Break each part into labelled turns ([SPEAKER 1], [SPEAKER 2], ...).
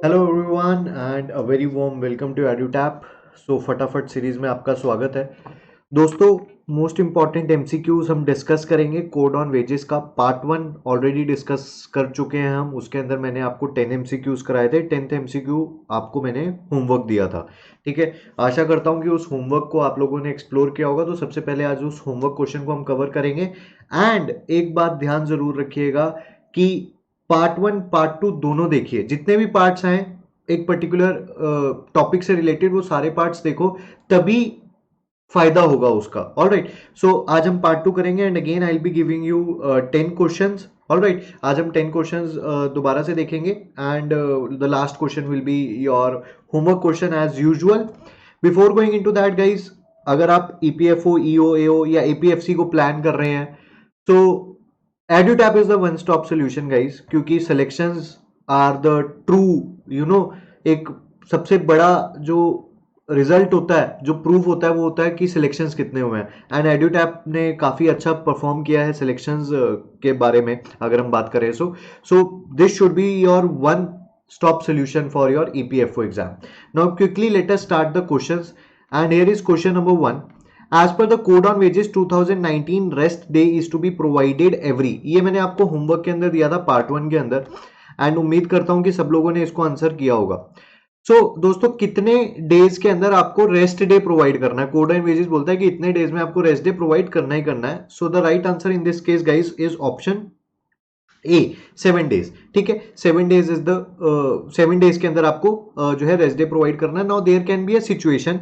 [SPEAKER 1] Hello everyone and a very warm welcome to Edutap. So फटाफट series में आपका स्वागत है दोस्तों। मोस्ट इंपॉर्टेंट एमसीक्यूज हम डिस्कस करेंगे। कोड ऑन वेजेस का पार्ट वन ऑलरेडी डिस्कस कर चुके हैं हम। उसके अंदर मैंने आपको 10 एमसीक्यूज कराए थे। 10th एमसीक्यू आपको मैंने होमवर्क दिया था, ठीक है। आशा करता हूं कि उस होमवर्क को आप लोगों ने एक्सप्लोर किया होगा। तो सबसे पहले आज उस होमवर्क क्वेश्चन को हम कवर करेंगे। एंड एक बात ध्यान जरूर रखिएगा कि पार्ट वन पार्ट टू दोनों देखिए। जितने भी पार्ट्स हैं एक पर्टिकुलर टॉपिक से रिलेटेड, वो सारे पार्ट्स देखो, तभी फायदा होगा उसका। ऑल राइट, सो आज हम पार्ट टू करेंगे and again I will be giving you 10 questions. All right, आज हम 10 क्वेश्चंस दोबारा से देखेंगे and the last question will be your homework question as usual. Before going into that guys, अगर आप ईपीएफओ, ईओ, एओ या APFC को प्लान कर रहे हैं तो EduTap is the one stop solution guys, क्योंकि selections are the true, you know, एक सबसे बड़ा जो रिजल्ट होता है, जो प्रूफ होता है, वो होता है कि सिलेक्शंस कितने हुए हैं। एंड EduTap ने काफी अच्छा परफॉर्म किया है सिलेक्शंस के बारे में अगर हम बात करें। So this should be your one stop solution for your EPFO exam. Now quickly let us start the questions and here is question number 1. As per the code on wages 2019 rest day is to be provided every, ये मैंने आपको homework के अंदर दिया था part one के अंदर and उम्मीद करता हूं कि सब लोगों ने इसको आंसर किया होगा। दोस्तों कितने डेज के अंदर आपको रेस्ट डे प्रोवाइड करना है? कोड एंड वेजेस बोलता है कि इतने डेज में आपको रेस्ट डे प्रोवाइड करना ही करना है। So the right answer in this case guys is option A, 7 days. ठीक है, 7 डेज इज द 7 डेज के अंदर आपको जो है रेस्ट डे प्रोवाइड करना है। Now there can be a situation,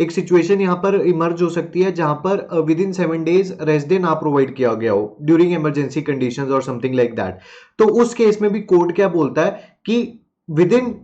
[SPEAKER 1] एक सिचुएशन यहां पर इमर्ज हो सकती है जहां पर within 7 days rest day ना प्रोवाइड किया गया हो ड्यूरिंग इमरजेंसी कंडीशंस और समथिंग लाइक दैट। तो उस केस में भी कोड क्या बोलता है कि within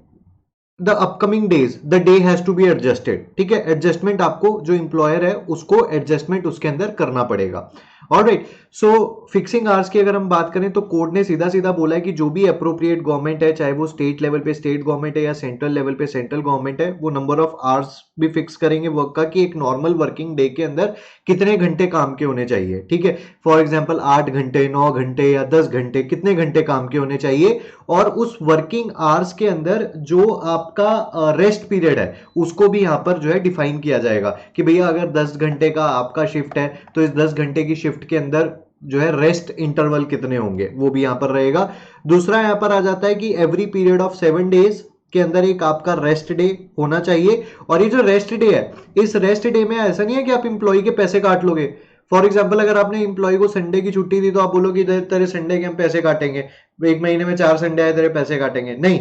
[SPEAKER 1] the upcoming days the day has to be adjusted. ठीक है, एडजस्टमेंट आपको जो इंप्लॉयर है उसको एडजस्टमेंट उसके अंदर करना पड़ेगा। ऑलराइट, सो फिक्सिंग आवर्स की अगर हम बात करें तो कोड ने सीधा सीधा बोला है कि जो भी अप्रोप्रिएट गवर्नमेंट है, चाहे वो स्टेट लेवल पे स्टेट गवर्नमेंट है या सेंट्रल लेवल पे सेंट्रल गवर्नमेंट है, वो नंबर ऑफ आवर्स भी फिक्स करेंगे वर्क का कि एक नॉर्मल वर्किंग डे के अंदर कितने घंटे काम के होने चाहिए। ठीक है, फॉर एग्जांपल 8 घंटे, 9 घंटे या 10 घंटे, कितने घंटे काम के होने चाहिए। और उस वर्किंग आवर्स के अंदर जो आपका रेस्ट पीरियड है उसको भी यहां पर जो है डिफाइन किया जाएगा कि भैया अगर 10 घंटे का आपका शिफ्ट है तो इस 10 घंटे की शिफ्ट के अंदर जो है रेस्ट इंटरवल कितने होंगे वो भी यहां पर रहेगा। दूसरा यहां पर आ जाता है कि एवरी पीरियड ऑफ 7 डेज के अंदर एक आपका रेस्ट डे होना चाहिए। और ये जो रेस्ट डे है, इस रेस्ट डे में ऐसा नहीं है कि आप इंप्लॉय के पैसे काट लोगे। फॉर एग्जाम्पल अगर आपने इंप्लॉय को संडे की छुट्टी दी तो आप बोलोगे तेरे संडे के हम पैसे काटेंगे, एक महीने में 4 संडे आए तेरे पैसे काटेंगे, नहीं।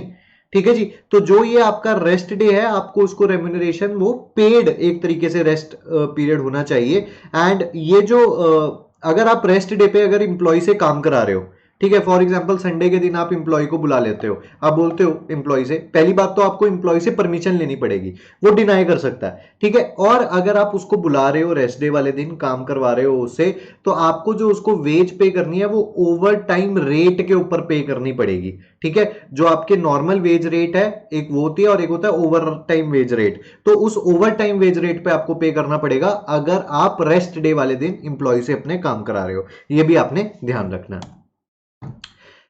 [SPEAKER 1] ठीक है जी, तो जो ये आपका रेस्ट डे है आपको उसको रेम्यूनरेशन वो पेड एक तरीके से रेस्ट पीरियड होना चाहिए। एंड ये जो अगर आप रेस्ट डे पे अगर इंप्लॉय से काम करा रहे हो, ठीक है, फॉर एग्जांपल संडे के दिन आप इंप्लॉय को बुला लेते हो, आप बोलते हो इंप्लॉय से, पहली बात तो आपको इंप्लॉय से परमिशन लेनी पड़ेगी, वो डिनाई कर सकता है। ठीक है, और अगर आप उसको बुला रहे हो रेस्ट डे वाले दिन काम करवा रहे हो उससे, तो आपको जो उसको वेज पे करनी है वो ओवर टाइम रेट के ऊपर पे करनी पड़ेगी। ठीक है, जो आपके नॉर्मल वेज रेट है एक वो होती है और एक होता है ओवर टाइम वेज रेट। तो उस ओवर टाइम वेज रेट पे आपको पे करना पड़ेगा अगर आप रेस्ट डे वाले दिन इंप्लॉय से अपने काम करा रहे हो, ये भी आपने ध्यान रखना है।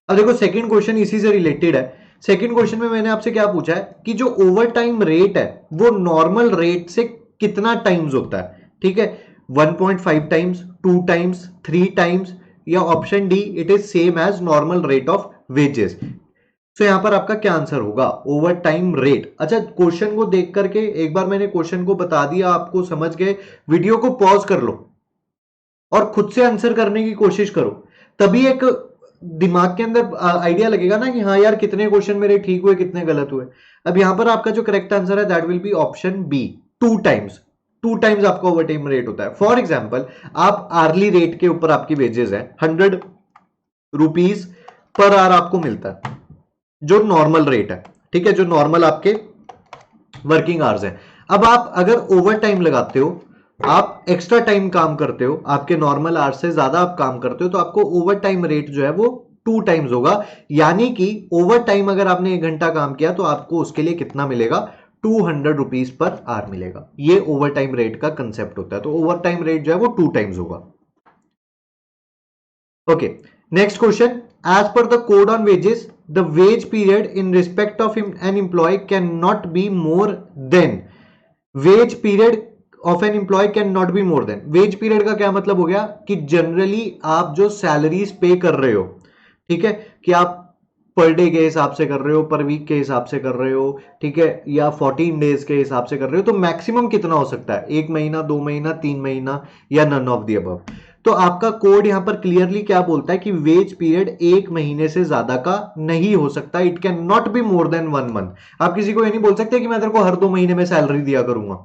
[SPEAKER 1] अब देखो सेकंड क्वेश्चन इसी से रिलेटेड है। सेकंड क्वेश्चन में मैंने आपसे क्या पूछा है कि जो ओवर टाइम रेट है वो नॉर्मल रेट से कितना टाइम्स होता है। ठीक है, 1.5 टाइम्स, 2 टाइम्स, 3 टाइम्स, या option D it is same as normal rate of wages. तो यहां पर आपका क्या आंसर होगा? Overtime rate. अच्छा, क्वेश्चन को देख करके एक बार मैंने क्वेश्चन को बता दिया, आपको समझ गए, वीडियो को पॉज कर लो और खुद से आंसर करने की कोशिश करो, तभी एक दिमाग के अंदर आइडिया लगेगा ना कि हाँ यार कितने क्वेश्चन मेरे ठीक हुए कितने गलत हुए। अब यहां पर आपका जो करेक्ट आंसर है that will be option B, 2 times. 2 times आपका ओवर टाइम रेट होता है। फॉर एग्जाम्पल आप आर्ली रेट के ऊपर आपकी वेजेस है 100 रुपीज पर आवर आपको मिलता है, जो नॉर्मल रेट है। ठीक है, जो नॉर्मल आपके वर्किंग आवर्स है। अब आप अगर ओवर टाइम लगाते हो, आप एक्स्ट्रा टाइम काम करते हो, आपके नॉर्मल आवर्स से ज्यादा आप काम करते हो, तो आपको ओवर टाइम रेट जो है वो 2 टाइम्स होगा। यानी कि ओवर टाइम अगर आपने 1 घंटा काम किया तो आपको उसके लिए कितना मिलेगा? 200 रुपीज पर आवर मिलेगा। ये ओवर टाइम रेट का कंसेप्ट होता है। तो ओवर टाइम रेट जो है वो 2 टाइम्स होगा। Okay, next question. As per the code on wages the wage period in respect of an employee can not be more than, wage period of an employee can not be more than, wage period का क्या मतलब हो गया कि generally आप जो salaries पे कर रहे हो, ठीक है, कि आप पर डे के हिसाब से कर रहे हो, पर वीक के हिसाब से कर रहे हो, ठीक है, या 14 डेज के हिसाब से कर रहे हो, तो मैक्सिमम कितना हो सकता है, 1 महीना, 2 महीना, 3 महीना, या नन ऑफ द अबव। तो आपका कोड यहां पर क्लियरली क्या बोलता है कि वेज पीरियड 1 महीने से ज्यादा का नहीं हो सकता, it can not be more then 1 month. आप किसी को ये नहीं बोल सकते कि मैं तेरे को हर 2 महीने में सैलरी दिया करूंगा,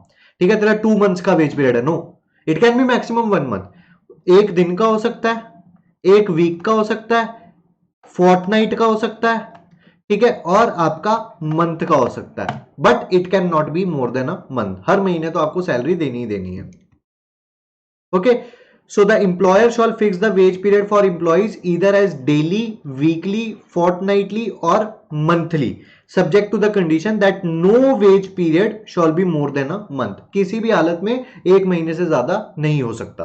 [SPEAKER 1] ठीक है, तेरा 2 मंथ्स का वेज पीरियड है, no, it can be maximum 1 month. एक दिन का हो सकता है, एक वीक का हो सकता है, फोर्टनाइट का हो सकता है, ठीक है, और आपका मंथ का हो सकता है, but it can not be more than a month. हर महीने तो आपको सैलरी देनी ही देनी है। Okay, so the employer shall fix the wage period for employees either as daily, weekly, fortnightly or monthly, subject to the condition that no wage period shall be more than a month। किसी भी हालत में 1 महीने से ज्यादा नहीं हो सकता।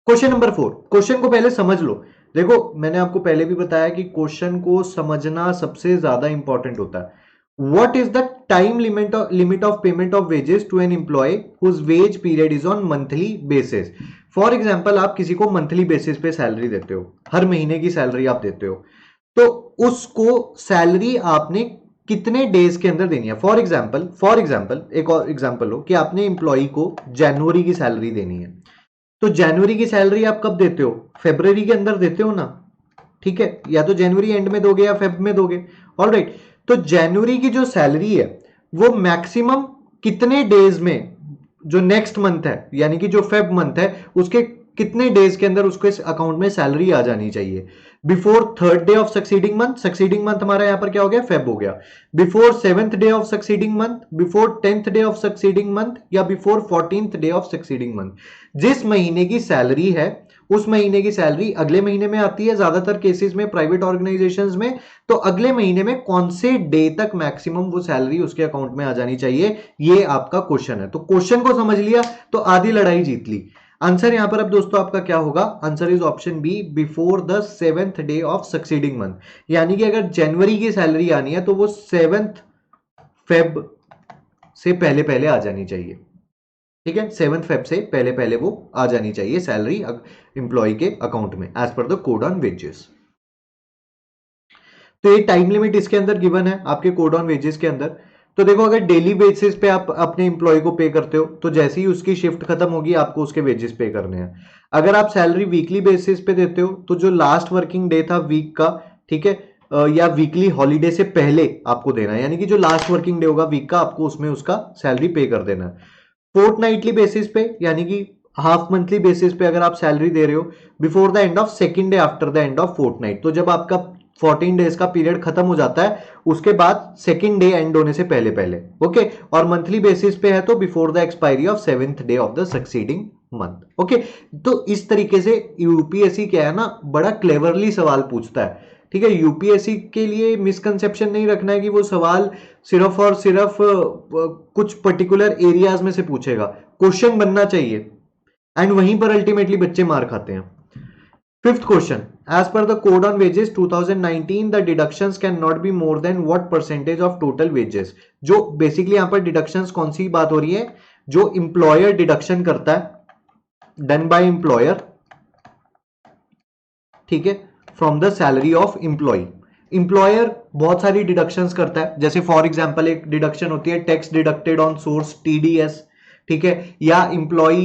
[SPEAKER 1] क्वेश्चन नंबर 4, क्वेश्चन को पहले समझ लो। देखो मैंने आपको पहले भी बताया कि क्वेश्चन को समझना सबसे ज्यादा इंपॉर्टेंट होता है। What is the time limit of payment of wages to an employee whose wage period is on monthly basis? For example आप किसी को मंथली बेसिस पे सैलरी देते हो, हर महीने की सैलरी आप देते हो, तो उसको सैलरी आपने कितने डेज के अंदर देनी है। फॉर एग्जाम्पल एक और एग्जाम्पल हो कि आपने एम्प्लॉय को जनवरी की सैलरी देनी है, तो जनवरी की सैलरी आप कब देते हो, फरवरी के अंदर देते हो ना, ठीक है, या तो जनवरी एंड में दोगे या फेब में दोगे। ऑलराइट, तो जनवरी की जो सैलरी है वो मैक्सिमम कितने डेज में, जो नेक्स्ट मंथ है यानी कि जो फेब मंथ है उसके कितने डेज के अंदर उसके अकाउंट में सैलरी आ जानी चाहिए। Before 3rd day of succeeding month हमारा यहां पर क्या हो गया, फेब हो गया। Before 7th day of succeeding month, before 10th day of succeeding month, या before 14th day of succeeding month. जिस महीने की सैलरी है उस महीने की सैलरी अगले महीने में आती है ज्यादातर केसेस में प्राइवेट ऑर्गेनाइजेशंस में, तो अगले महीने में कौन से डे तक मैक्सिमम वो सैलरी उसके अकाउंट में आ जानी चाहिए, ये आपका क्वेश्चन है। तो क्वेश्चन को समझ लिया तो आधी लड़ाई जीत ली। आंसर यहां पर अब दोस्तों आपका क्या होगा, answer is option B, before the 7th day of succeeding month. यानी कि अगर जनवरी की सैलरी आनी है तो वो 7th फेब से पहले पहले आ जानी चाहिए, ठीक है, 7th फेब से पहले पहले वो आ जानी चाहिए सैलरी एम्प्लॉय के अकाउंट में as per the code on wages. तो ये टाइम लिमिट इसके अंदर गिवन है आपके कोड ऑन वेजेस के अंदर। तो देखो अगर डेली बेसिस पे आप अपने एम्प्लॉय को पे करते हो तो जैसे ही उसकी शिफ्ट खत्म होगी आपको उसके वेजेस पे करने हैं। अगर आप सैलरी वीकली बेसिस पे देते हो तो जो लास्ट वर्किंग डे था वीक का, ठीक है, या वीकली हॉलीडे से पहले आपको देना है, यानी कि जो लास्ट वर्किंग डे होगा वीक का आपको उसमें उसका सैलरी पे कर देना है। फोर्टनाइटली बेसिस पे यानी कि हाफ मंथली बेसिस पे अगर आप सैलरी दे रहे हो before the end of second day after the end of fortnight, तो जब आपका 14 डेज का पीरियड खत्म हो जाता है उसके बाद सेकंड डे एंड होने से पहले पहले, ओके, और मंथली बेसिस पे है तो before the expiry of 7th day of the succeeding month. Okay, तो इस तरीके से यूपीएससी क्या है ना, बड़ा क्लेवरली सवाल पूछता है, ठीक है। यूपीएससी के लिए मिसकंसेप्शन नहीं रखना है कि वो सवाल सिर्फ और सिर्फ कुछ पर्टिकुलर एरियाज में से पूछेगा, क्वेश्चन बनना चाहिए, एंड वहीं पर अल्टीमेटली बच्चे मार खाते हैं। Fifth question, as per the code on wages 2019 the deductions can not be more than what percentage of total wages. जो बेसिकली यहां पर डिडक्शंस कौन सी बात हो रही है, जो इंप्लॉयर डिडक्शन करता है, डन बाय इंप्लॉयर, ठीक है, from the salary of employee. Employer बहुत सारी डिडक्शंस करता है, जैसे फॉर एग्जांपल एक डिडक्शन होती है tax deducted on source, TDS, ठीक है, या इंप्लॉय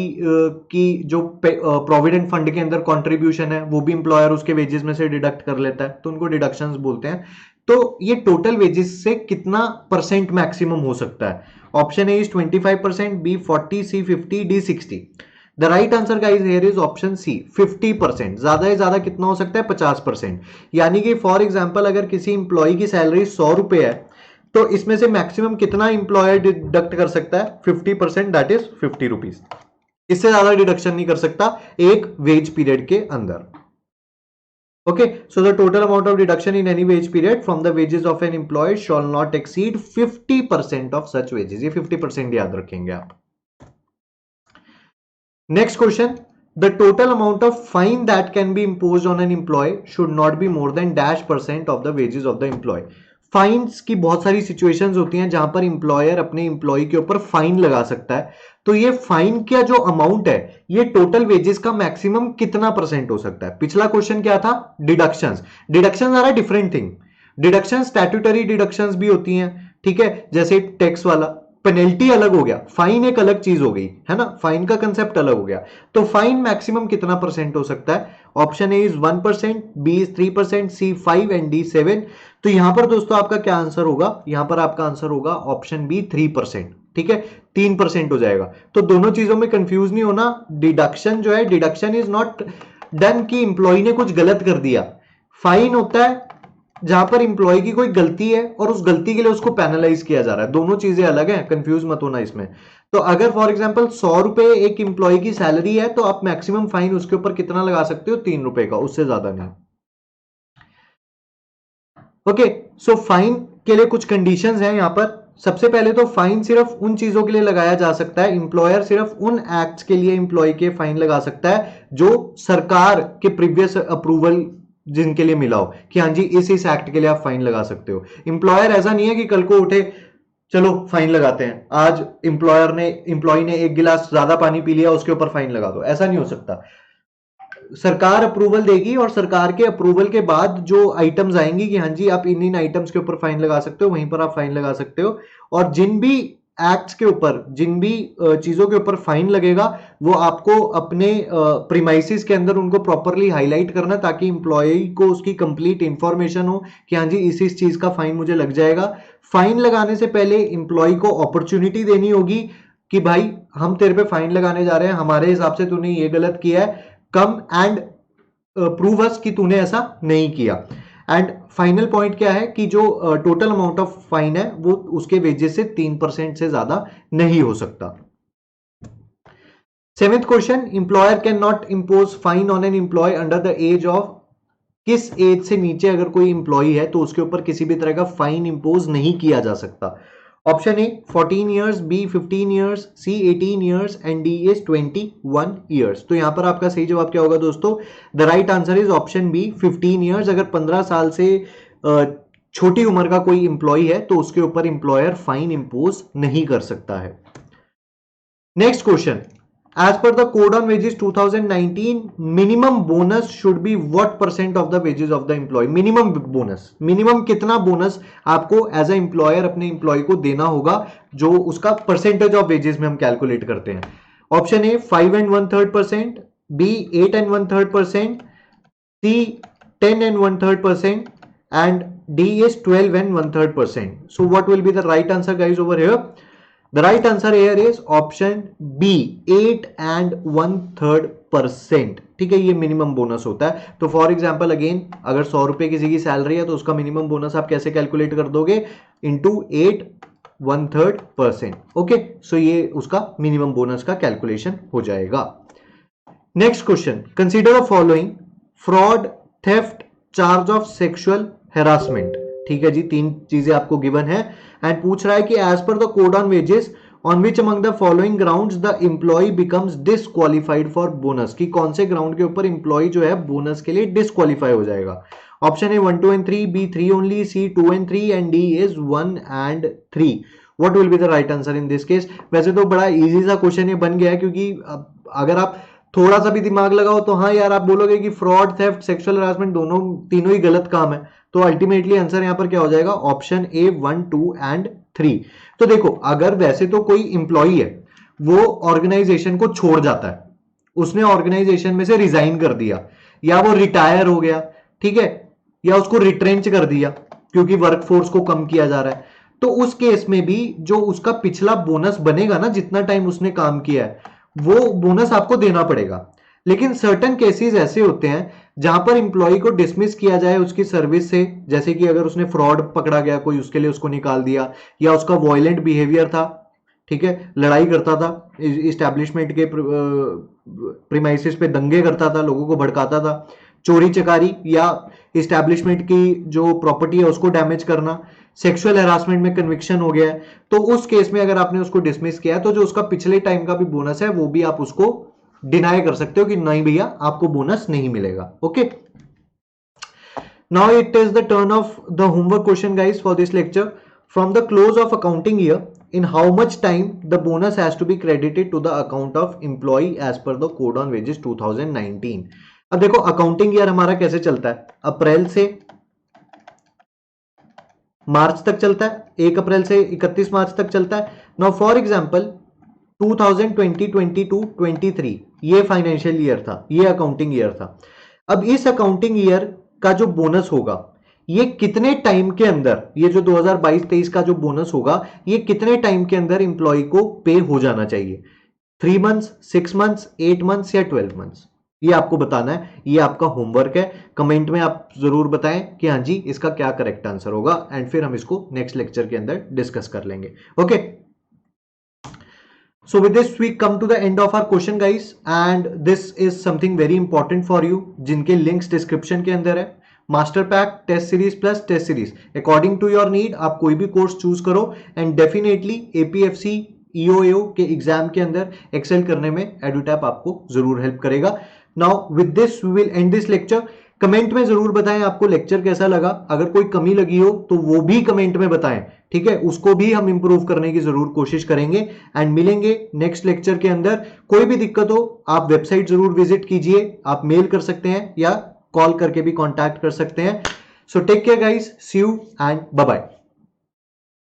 [SPEAKER 1] की जो प्रोविडेंट फंड के अंदर कंट्रीब्यूशन है वो भी इंप्लॉयर उसके वेजेस में से डिडक्ट कर लेता है, तो उनको डिडक्शंस बोलते हैं। तो ये टोटल वेजेस से कितना परसेंट मैक्सिमम हो सकता है, option A is 25%, B 40, C 50, D 60। The right answer guys here is option C 50%। ज्यादा से ज्यादा कितना हो सकता है, 50%। यानी कि फॉर एग्जांपल अगर किसी इंप्लॉय की सैलरी 100 रुपए है तो इसमें से मैक्सिमम कितना इंप्लॉयर डिडक्ट कर सकता है, 50%, दैट इज 50 रुपीज। इससे ज्यादा डिडक्शन नहीं कर सकता एक वेज पीरियड के अंदर। Okay, so the total amount of deduction in any wage period from the wages of an employee shall not exceed 50% of such wages. ये 50% याद रखेंगे आप। Next question, the total amount of fine that can be impose on an employee should not be more than -% of the wages of the employee. Fines की बहुत सारी situations होती हैं जहां पर इंप्लॉयर अपने एम्प्लॉय के ऊपर फाइन लगा सकता है। तो ये फाइन का जो अमाउंट है ये टोटल वेजेस का मैक्सिमम कितना परसेंट हो सकता है। पिछला क्वेश्चन क्या था, deductions. Deductions are a different thing. Deduction statutory deductions भी होती हैं, ठीक है, जैसे टैक्स वाला। पेनल्टी अलग हो गया, फाइन एक अलग चीज हो गई, है ना, फाइन का कंसेप्ट अलग हो गया। तो फाइन मैक्सिमम कितना परसेंट हो सकता है? Option A is 1%, B is 3%, C 5 and D 7। तो यहां पर दोस्तों आपका क्या आंसर होगा? यहां पर आपका आंसर होगा ऑप्शन बी 3%, ठीक है, 3% हो जाएगा। तो दोनों चीजों में कंफ्यूज नहीं होना। डिडक्शन जो है, डिडक्शन इज नॉट डन कि इंप्लॉय ने कुछ गलत कर दिया। फाइन होता है जहां पर इंप्लॉय की कोई गलती है और उस गलती के लिए उसको पैनलाइज किया जा रहा है। दोनों चीजें अलग हैं, कंफ्यूज मत होना इसमें। तो अगर फॉर एग्जांपल 100 रुपए एक इंप्लॉय की सैलरी है तो आप मैक्सिमम फाइन उसके ऊपर कितना लगा सकते हो? 3 रुपए का, उससे ज्यादा नहीं। ओके, सो फाइन के लिए कुछ कंडीशंस हैं यहां पर। सबसे पहले तो फाइन सिर्फ उन चीजों के लिए लगाया जा सकता है, इंप्लॉयर सिर्फ उन एक्ट्स के लिए इंप्लॉय के फाइन लगा सकता है जो सरकार के प्रीवियस अप्रूवल जिनके लिए मिला हो, कि हाँ जी इस एक्ट के लिए आप फाइन लगा सकते हो। इंप्लॉयर ऐसा नहीं है कि कल को उठे चलो फाइन लगाते हैं, आज इंप्लॉय ने एक गिलास ज्यादा पानी पी लिया उसके ऊपर फाइन लगा दो, ऐसा नहीं हो सकता। सरकार अप्रूवल देगी और सरकार के अप्रूवल के बाद जो आइटम्स आएंगी कि हाँ जी आप इन इन आइटम्स के ऊपर फाइन लगा सकते हो, वहीं पर आप फाइन लगा सकते हो। और जिन भी एक्ट्स के ऊपर, जिन भी चीजों के ऊपर फाइन लगेगा वो आपको अपने प्रीमाइसिस के अंदर उनको प्रॉपरली हाईलाइट करना, ताकि इंप्लॉय को उसकी कंप्लीट इंफॉर्मेशन हो कि हाँ जी इस चीज का फाइन मुझे लग जाएगा। फाइन लगाने से पहले इंप्लॉय को अपॉर्चुनिटी देनी होगी कि भाई हम तेरे पे फाइन लगाने जा रहे हैं, हमारे हिसाब से तूने ये गलत किया है, कम एंड प्रूव अस कि तूने ऐसा नहीं किया। एंड फाइनल पॉइंट क्या है कि जो टोटल अमाउंट ऑफ फाइन है वो उसके वेजेस से 3% से ज्यादा नहीं हो सकता। Seventh question, employer can not impose fine on an employee under the age of. किस एज से नीचे अगर कोई इंप्लॉय है तो उसके ऊपर किसी भी तरह का फाइन इंपोज नहीं किया जा सकता। Option A 14 years, B 15 years, C 18 years and D is 21 years. तो यहां पर आपका सही जवाब क्या होगा दोस्तों? The right answer is option B 15 years. अगर 15 साल से छोटी उम्र का कोई इंप्लॉय है तो उसके ऊपर इंप्लॉयर फाइन इंपोज नहीं कर सकता है। Next question, as per the code on wages 2019 minimum bonus should be what percent of the wages of the employee? minimum bonus, minimum कितना बोनस आपको एज ए एम्प्लॉयर अपने एम्प्लॉय को देना होगा, जो उसका परसेंटेज ऑफ वेजेस में हम कैलकुलेट करते हैं। Option A 5 and 1/3%, B 8 and 1/3%, C 10 and 1/3% and D is 12 and 1/3%. So what will be the right answer guys over here? The right answer here is option B 8 and 1/3%। ठीक है, ये minimum bonus होता है। तो for example again अगर 100 रुपए किसी की सैलरी है तो उसका मिनिमम बोनस आप कैसे कैलकुलेट कर दोगे? इंटू 8 1/3%। ओके, सो ये उसका मिनिमम बोनस का कैलकुलेशन हो जाएगा। Next question, consider the following: fraud, theft, charge of sexual harassment. ठीक है जी, 3 चीजें आपको गिवन है एंड पूछ रहा है कि as per the code on wages on which among the following grounds the employee becomes disqualified for bonus. की कौन से ग्राउंड के ऊपर एम्प्लॉय जो है बोनस के लिए डिसक्वालीफाई हो जाएगा। Option A 1 2 and 3, B 3 only, C 2 and 3 and D is 1 and 3। What will be the right answer in this case? वैसे तो बड़ा इजी सा क्वेश्चन ये बन गया है, क्योंकि अगर आप थोड़ा सा भी दिमाग लगाओ तो हाँ यार आप बोलोगे कि फ्रॉड, थेफ्ट, सेक्सुअल हरासमेंट दोनों तीनों ही गलत काम है। तो अल्टीमेटली आंसर यहां पर क्या हो जाएगा? Option A 1 2 and 3। तो देखो, अगर वैसे तो कोई इंप्लॉई है वो ऑर्गेनाइजेशन को छोड़ जाता है, उसने ऑर्गेनाइजेशन में से रिजाइन कर दिया या वो रिटायर हो गया, ठीक है, या उसको रिट्रेंच कर दिया क्योंकि वर्कफोर्स को कम किया जा रहा है, तो उस केस में भी जो उसका पिछला बोनस बनेगा ना, जितना टाइम उसने काम किया है वो बोनस आपको देना पड़ेगा। लेकिन सर्टेन केसेस ऐसे होते हैं जहां पर इंप्लॉय को डिसमिस किया जाए उसकी सर्विस से, जैसे कि अगर उसने फ्रॉड पकड़ा गया कोई, उसके लिए उसको निकाल दिया, या उसका वायलेंट बिहेवियर था, ठीक है, लड़ाई करता था, इस्टेब्लिशमेंट के प्रीमाइसिस पे दंगे करता था, लोगों को भड़काता था, चोरी चकारी या इस्टेब्लिशमेंट की जो प्रॉपर्टी है उसको डैमेज करना, सेक्सुअल हैरासमेंट में कन्विक्शन हो गया है, तो उस केस में अगर आपने उसको डिसमिस किया है तो जो उसका पिछले टाइम का भी बोनस है वो भी आप उसको डिनाई कर सकते हो कि नहीं भैया आपको बोनस नहीं मिलेगा। Okay, now it is the turn off the homework question guys for this lecture. From the close of accounting year, in how much time the bonus has to be credited to the account of employee as per the code on wages 2019। अब देखो accounting year हमारा कैसे चलता है, अप्रैल से मार्च तक चलता है, 1 अप्रैल से 31 मार्च तक चलता है। नाउ फॉर एग्जांपल 2020-22-23 ये फाइनेंशियल ईयर था, ये अकाउंटिंग ईयर था। अब इस अकाउंटिंग ईयर का जो बोनस होगा ये कितने टाइम के अंदर, ये जो 2022-23 का जो बोनस होगा ये कितने टाइम के अंदर इंप्लॉय को पे हो जाना चाहिए, 3 मंथ्स, 6 मंथ्स, 8 मंथ्स या 12 मंथ्स, ये आपको बताना है। ये आपका होमवर्क है, कमेंट में आप जरूर बताएं कि हाँ जी इसका क्या करेक्ट आंसर होगा, एंड फिर हम इसको नेक्स्ट लेक्चर के अंदर डिस्कस कर लेंगे। Okay, so with this we come to the end of our question guys, and this is something very important for you जिनके links description के अंदर है। Master pack, test series plus test series, according to your need आप कोई भी course choose करो, and definitely APFC EO AO के exam के अंदर एक्सेल करने में एडुटैप आपको जरूर हेल्प करेगा। Now with this we will end this lecture. Comment में जरूर बताएं आपको लेक्चर कैसा लगा, अगर कोई कमी लगी हो तो वो भी कमेंट में बताएं, ठीक है, उसको भी हम इंप्रूव करने की जरूर कोशिश करेंगे, एंड मिलेंगे नेक्स्ट लेक्चर के अंदर। कोई भी दिक्कत हो आप वेबसाइट जरूर विजिट कीजिए, आप मेल कर सकते हैं या कॉल करके भी कांटेक्ट कर सकते हैं। So take care guys, see you and bye bye.